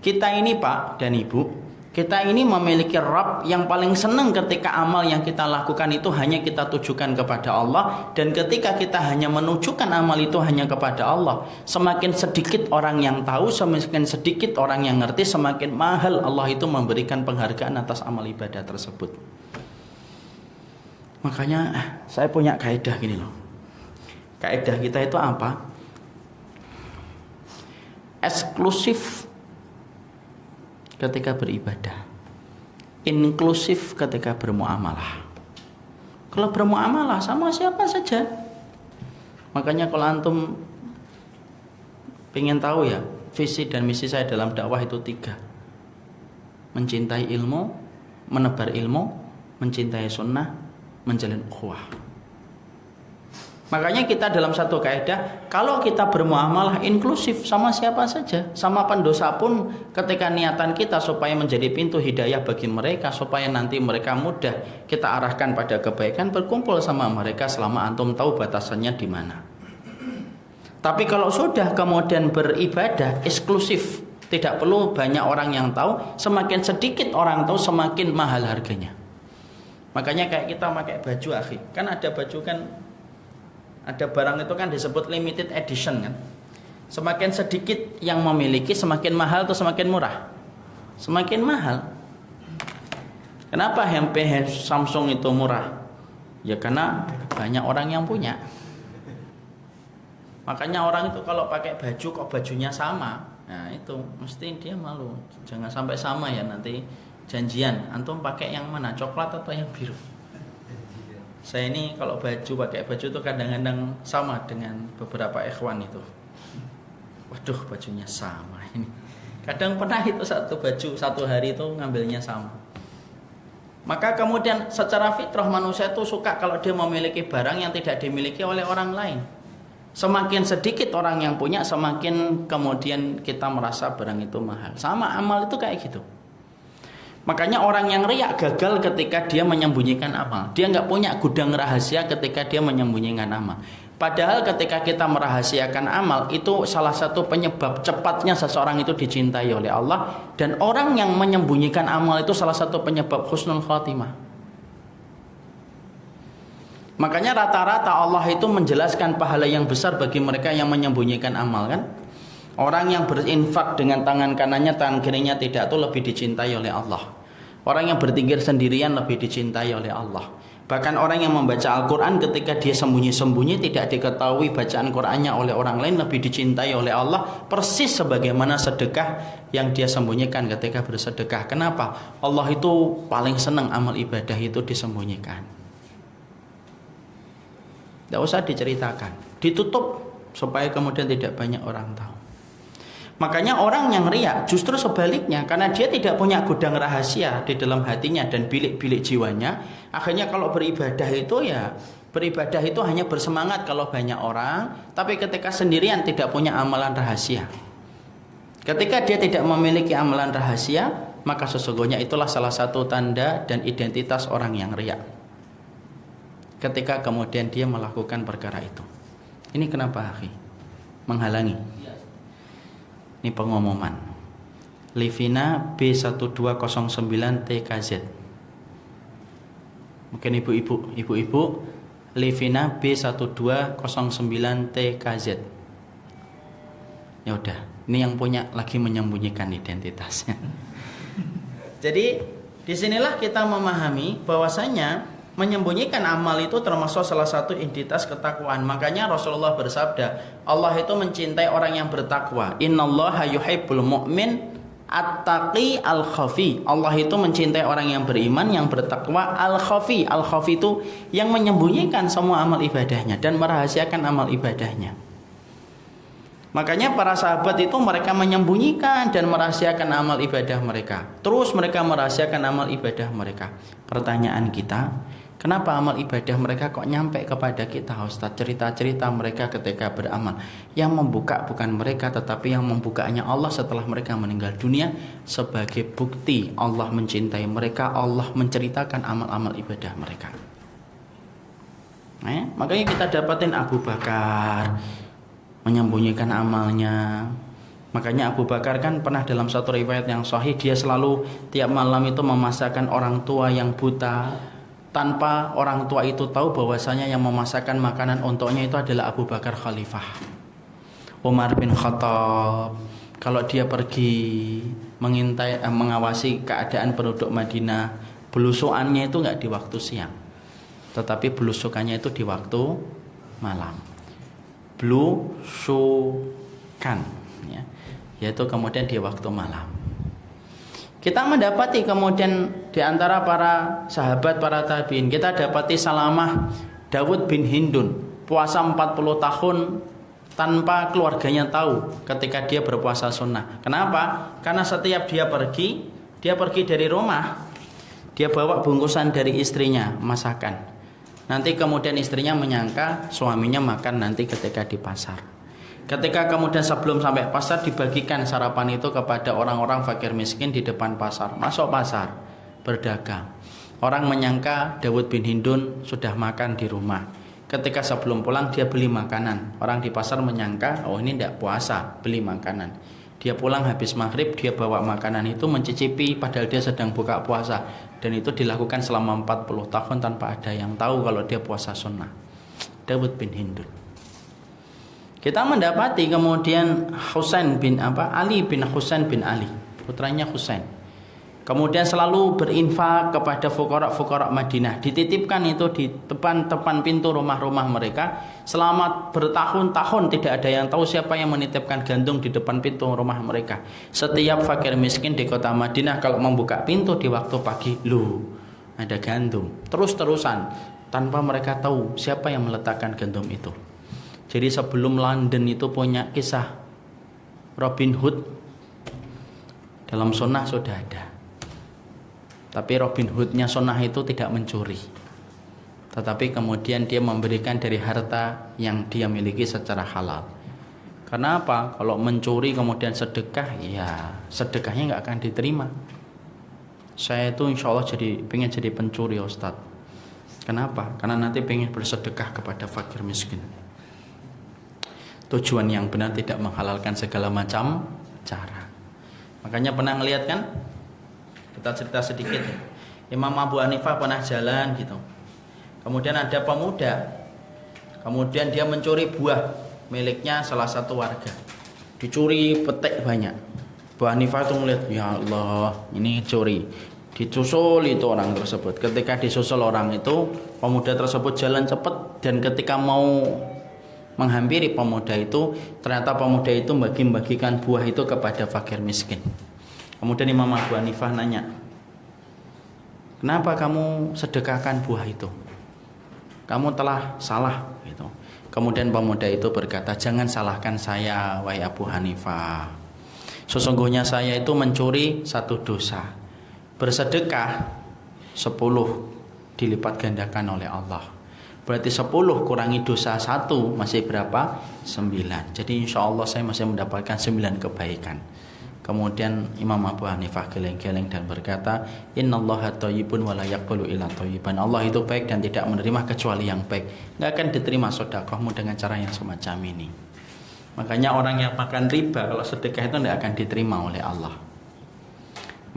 Kita ini Pak dan Ibu, kita ini memiliki Rabb yang paling senang ketika amal yang kita lakukan itu hanya kita tujukan kepada Allah. Dan ketika kita hanya menunjukkan amal itu hanya kepada Allah, semakin sedikit orang yang tahu, semakin sedikit orang yang ngerti, semakin mahal Allah itu memberikan penghargaan atas amal ibadah tersebut. Makanya saya punya kaidah gini loh. Kaidah kita itu apa? Eksklusif ketika beribadah, inklusif ketika bermuamalah. Kalau bermuamalah sama siapa saja. Makanya kalau antum pengen tahu ya, visi dan misi saya dalam dakwah itu 3: mencintai ilmu, menebar ilmu, mencintai sunnah, menjalin ukhuwah. Makanya kita dalam satu kaidah, kalau kita bermuamalah inklusif sama siapa saja, sama pendosa pun, ketika niatan kita supaya menjadi pintu hidayah bagi mereka, supaya nanti mereka mudah kita arahkan pada kebaikan, berkumpul sama mereka selama antum tahu batasannya di mana. Tapi kalau sudah kemudian beribadah eksklusif, tidak perlu banyak orang yang tahu, semakin sedikit orang tahu semakin mahal harganya. Makanya kayak kita pakai baju akhi, kan ada baju kan, ada barang itu kan disebut limited edition kan. Semakin sedikit yang memiliki semakin mahal atau semakin murah? Semakin mahal. Kenapa HP Samsung itu murah? Ya karena banyak orang yang punya. Makanya orang itu kalau pakai baju kok bajunya sama, nah itu mesti dia malu. Jangan sampai sama ya, nanti janjian antum pakai yang mana, coklat atau yang biru. Saya ini kalau pakai baju itu kadang-kadang sama dengan beberapa ikhwan itu. Waduh, bajunya sama ini. Kadang pernah itu satu baju satu hari itu ngambilnya sama. Maka kemudian secara fitrah manusia itu suka kalau dia memiliki barang yang tidak dimiliki oleh orang lain. Semakin sedikit orang yang punya, semakin kemudian kita merasa barang itu mahal. Sama amal itu kayak gitu. Makanya orang yang riak gagal ketika dia menyembunyikan amal. Dia nggak punya gudang rahasia ketika dia menyembunyikan amal. Padahal ketika kita merahasiakan amal, itu salah satu penyebab cepatnya seseorang itu dicintai oleh Allah. Dan orang yang menyembunyikan amal itu salah satu penyebab husnul khatimah. Makanya rata-rata Allah itu menjelaskan pahala yang besar bagi mereka yang menyembunyikan amal kan. Orang yang berinfak dengan tangan kanannya, tangan kirinya tidak, itu lebih dicintai oleh Allah. Orang yang bertinggir sendirian lebih dicintai oleh Allah. Bahkan orang yang membaca Al-Quran ketika dia sembunyi-sembunyi, tidak diketahui bacaan Qurannya oleh orang lain, lebih dicintai oleh Allah. Persis sebagaimana sedekah yang dia sembunyikan ketika bersedekah. Kenapa? Allah itu paling senang amal ibadah itu disembunyikan. Tidak usah diceritakan, ditutup supaya kemudian tidak banyak orang tahu. Makanya orang yang riak justru sebaliknya, karena dia tidak punya gudang rahasia di dalam hatinya dan bilik-bilik jiwanya. Akhirnya kalau beribadah itu hanya bersemangat kalau banyak orang, tapi ketika sendirian tidak punya amalan rahasia. Ketika dia tidak memiliki amalan rahasia, maka sesungguhnya itulah salah satu tanda dan identitas orang yang riak. Ketika kemudian dia melakukan perkara itu. Ini kenapa akhi? Menghalangi. Ini pengumuman Livina B1209 TKZ. Mungkin ibu-ibu Livina B1209 TKZ. Ya udah, ini yang punya lagi menyembunyikan identitasnya. Jadi disinilah kita memahami bahwasanya menyembunyikan amal itu termasuk salah satu identitas ketakwaan. Makanya Rasulullah bersabda, Allah itu mencintai orang yang bertakwa. Innallaha yuhibbul mu'min at-taqi al-khafi. Allah itu mencintai orang yang beriman, yang bertakwa, al-khafi. Al-khafi itu yang menyembunyikan semua amal ibadahnya dan merahasiakan amal ibadahnya. Makanya para sahabat itu mereka menyembunyikan dan merahasiakan amal ibadah mereka. Terus mereka merahasiakan amal ibadah mereka. Pertanyaan kita, kenapa amal ibadah mereka kok nyampe kepada kita Ustaz? Cerita-cerita mereka ketika beramal. Yang membuka bukan mereka, tetapi yang membukanya Allah setelah mereka meninggal dunia. Sebagai bukti Allah mencintai mereka, Allah menceritakan amal-amal ibadah mereka. Makanya kita dapatin Abu Bakar menyembunyikan amalnya, Makanya Abu Bakar kan pernah dalam satu riwayat yang sahih, dia selalu tiap malam itu memasakkan orang tua yang buta, tanpa orang tua itu tahu bahwasanya yang memasakkan makanan untuknya itu adalah Abu Bakar Khalifah. Umar bin Khattab kalau dia pergi mengintai mengawasi keadaan penduduk Madinah, belusukannya itu nggak di waktu siang, tetapi belusukannya itu di waktu malam. Belusukan, ya, yaitu kemudian di waktu malam. Kita mendapati kemudian di antara para sahabat, para tabi'in, kita dapati Salamah Dawud bin Hindun puasa 40 tahun tanpa keluarganya tahu ketika dia berpuasa sunnah. Kenapa? Karena setiap dia pergi dari rumah, dia bawa bungkusan dari istrinya, masakan. Nanti kemudian istrinya menyangka suaminya makan nanti ketika di pasar. Ketika kemudian sebelum sampai pasar dibagikan sarapan itu kepada orang-orang fakir miskin di depan pasar. Masuk pasar, berdagang. Orang menyangka Dawud bin Hindun sudah makan di rumah. Ketika sebelum pulang dia beli makanan. Orang di pasar menyangka, oh ini tidak puasa, beli makanan. Dia pulang habis maghrib, dia bawa makanan itu mencicipi padahal dia sedang buka puasa. Dan itu dilakukan selama 40 tahun tanpa ada yang tahu kalau dia puasa sunnah. Dawud bin Hindun. Kita mendapati kemudian Ali bin Husain bin Ali, putranya Husain. Kemudian selalu berinfak kepada fuqara Madinah. Dititipkan itu di depan pintu rumah-rumah mereka. Selama bertahun-tahun tidak ada yang tahu siapa yang menitipkan gandum di depan pintu rumah mereka. Setiap fakir miskin di kota Madinah kalau membuka pintu di waktu pagi, ada gandum. Terus-terusan tanpa mereka tahu siapa yang meletakkan gandum itu. Jadi sebelum London itu punya kisah Robin Hood, dalam sunnah sudah ada. Tapi Robin Hoodnya sunnah itu tidak mencuri, tetapi kemudian dia memberikan dari harta yang dia miliki secara halal. Karena apa? Kalau mencuri kemudian sedekah, ya sedekahnya nggak akan diterima. Saya itu insya Allah pengen jadi pencuri, Ustadz. Kenapa? Karena nanti pengen bersedekah kepada fakir miskin. Tujuan yang benar tidak menghalalkan segala macam cara. Makanya pernah ngelihat kan? Kita cerita sedikit ya. Imam Abu Hanifah pernah jalan gitu. Kemudian ada pemuda. Kemudian dia mencuri buah miliknya salah satu warga. Dicuri petik banyak. Abu Hanifah itu melihat, ya Allah, ini curi. Disusul itu orang tersebut. Ketika disusul orang itu, pemuda tersebut jalan cepat, dan ketika mau menghampiri pemuda itu, ternyata pemuda itu bagi-bagikan buah itu kepada fakir miskin. Kemudian Imam Abu Hanifah nanya, kenapa kamu sedekahkan buah itu? Kamu telah salah gitu. Kemudian pemuda itu berkata, jangan salahkan saya, wahai Abu Hanifah. Sesungguhnya saya itu mencuri 1 dosa. Bersedekah 10 dilipat gandakan oleh Allah. Berarti 10 kurangi dosa 1 masih berapa? 9. Jadi insya Allah saya masih mendapatkan 9 kebaikan. Kemudian Imam Abu Hanifah geleng-geleng dan berkata, innallaha thayyibun wa la yaqbalu illa thayyiban. Allah itu baik dan tidak menerima kecuali yang baik. Enggak akan diterima sedekahmu dengan cara yang semacam ini. Makanya orang yang makan riba kalau sedekah itu tidak akan diterima oleh Allah.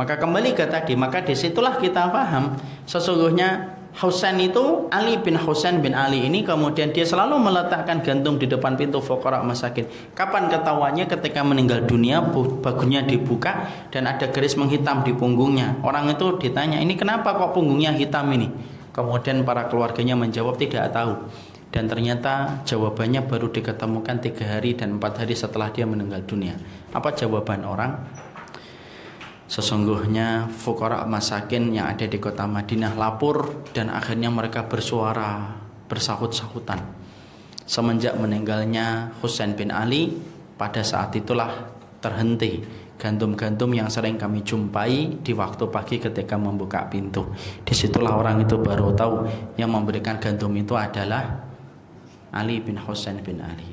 Maka kembali ke tadi, maka disitulah kita paham sesungguhnya Husain itu, Ali bin Husain bin Ali ini kemudian dia selalu meletakkan gandum di depan pintu fuqara masakin. Kapan ketahuannya? Ketika meninggal dunia, bajunya dibuka dan ada garis menghitam di punggungnya. Orang itu ditanya, ini kenapa kok punggungnya hitam ini? Kemudian para keluarganya menjawab tidak tahu. Dan ternyata jawabannya baru diketemukan 3 hari dan 4 hari setelah dia meninggal dunia. Apa jawaban orang? Sesungguhnya fuqara masakin yang ada di kota Madinah lapor dan akhirnya mereka bersuara, bersahut-sahutan. Semenjak meninggalnya Husain bin Ali, pada saat itulah terhenti gandum-gandum yang sering kami jumpai di waktu pagi ketika membuka pintu. Disitulah orang itu baru tahu yang memberikan gandum itu adalah Ali bin Husain bin Ali.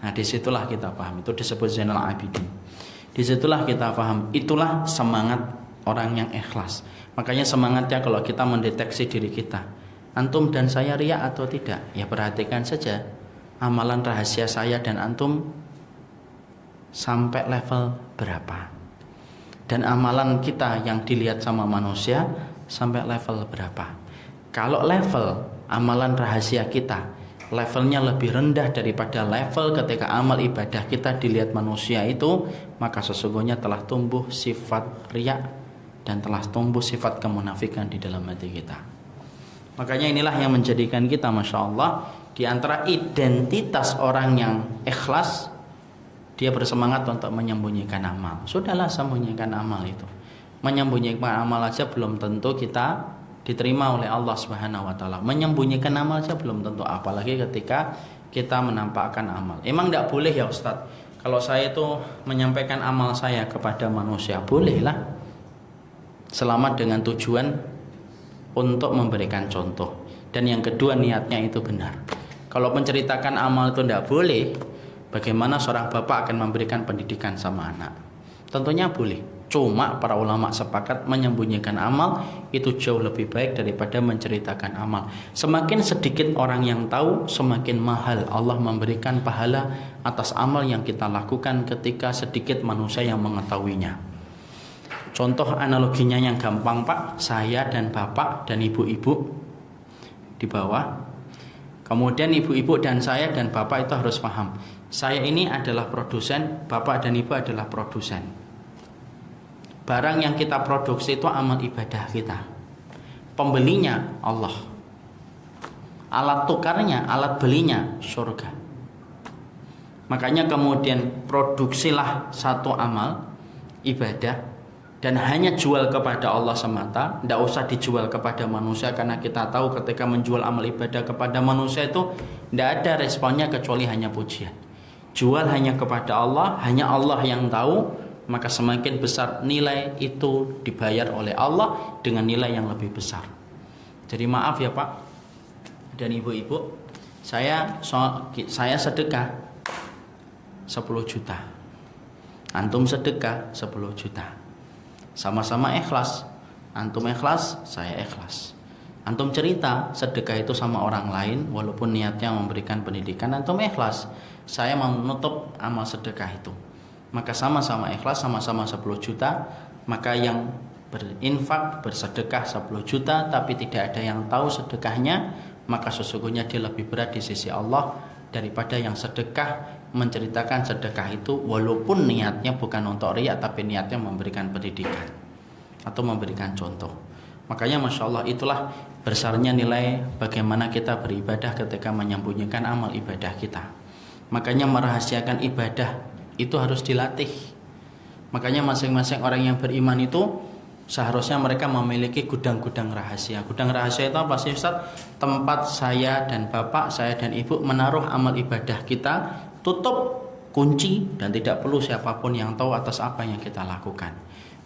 Nah disitulah kita paham, itu disebut Zainal Abidin. Disitulah kita paham, itulah semangat orang yang ikhlas. Makanya semangatnya kalau kita mendeteksi diri kita, antum dan saya riya atau tidak, ya perhatikan saja amalan rahasia saya dan antum sampai level berapa, dan amalan kita yang dilihat sama manusia sampai level berapa. Kalau level amalan rahasia kita levelnya lebih rendah daripada level ketika amal ibadah kita dilihat manusia itu, maka sesungguhnya telah tumbuh sifat riya dan telah tumbuh sifat kemunafikan di dalam hati kita. Makanya inilah yang menjadikan kita, Masya Allah, di antara identitas orang yang ikhlas, dia bersemangat untuk menyembunyikan amal. Sudahlah, sembunyikan amal itu. Menyembunyikan amal aja belum tentu kita diterima oleh Allah Subhanahu wa taala. Menyembunyikan amal aja belum tentu, apalagi ketika kita menampakkan amal. Emang tidak boleh ya Ustadz, kalau saya itu menyampaikan amal saya kepada manusia? Bolehlah, selama dengan tujuan untuk memberikan contoh, dan yang kedua niatnya itu benar. Kalau menceritakan amal itu tidak boleh, bagaimana seorang bapak akan memberikan pendidikan sama anak? Tentunya boleh. Cuma para ulama sepakat menyembunyikan amal itu jauh lebih baik daripada menceritakan amal. Semakin sedikit orang yang tahu, semakin mahal Allah memberikan pahala atas amal yang kita lakukan ketika sedikit manusia yang mengetahuinya. Contoh analoginya yang gampang Pak, saya dan bapak dan ibu-ibu di bawah. Kemudian ibu-ibu dan saya dan bapak itu harus paham, saya ini adalah produsen, bapak dan ibu adalah produsen. Barang yang kita produksi itu amal ibadah kita. Pembelinya Allah. Alat tukarnya, alat belinya surga. Makanya kemudian produksilah satu amal ibadah dan hanya jual kepada Allah semata. Tidak usah dijual kepada manusia, karena kita tahu ketika menjual amal ibadah kepada manusia itu tidak ada responnya kecuali hanya pujian. Jual hanya kepada Allah, hanya Allah yang tahu, maka semakin besar nilai itu dibayar oleh Allah dengan nilai yang lebih besar. Jadi maaf ya Pak dan ibu-ibu, saya sedekah 10 juta, antum sedekah 10 juta, sama-sama ikhlas. Antum ikhlas, saya ikhlas. Antum cerita sedekah itu sama orang lain, walaupun niatnya memberikan pendidikan, antum ikhlas. Saya mau menutup amal sedekah itu, maka sama-sama ikhlas, sama-sama 10 juta. Maka yang berinfak, bersedekah 10 juta tapi tidak ada yang tahu sedekahnya, maka sesungguhnya dia lebih berat di sisi Allah daripada yang sedekah menceritakan sedekah itu walaupun niatnya bukan untuk riya, tapi niatnya memberikan pendidikan atau memberikan contoh. Makanya Masya Allah, itulah besarnya nilai bagaimana kita beribadah ketika menyembunyikan amal ibadah kita. Makanya merahasiakan ibadah itu harus dilatih. Makanya masing-masing orang yang beriman itu seharusnya mereka memiliki gudang-gudang rahasia. Gudang rahasia itu apa sih Ustaz? Tempat saya dan bapak, saya dan ibu menaruh amal ibadah kita, tutup, kunci, dan tidak perlu siapapun yang tahu atas apa yang kita lakukan.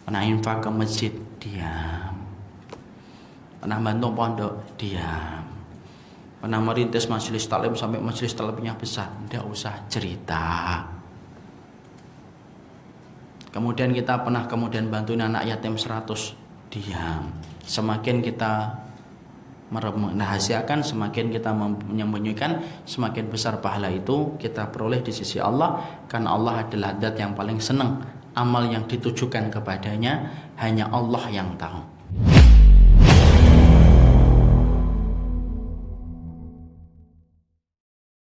Pernah infak ke masjid, diam. Pernah bantu pondok, diam. Pernah merintis majelis taklim sampai majelis taklimnya besar, tidak usah cerita. Kemudian kita pernah bantuin anak yatim 100, diam. Semakin kita merahasiakan, semakin kita menyembunyikan, semakin besar pahala itu kita peroleh di sisi Allah. Karena Allah adalah zat yang paling senang amal yang ditujukan kepadanya hanya Allah yang tahu.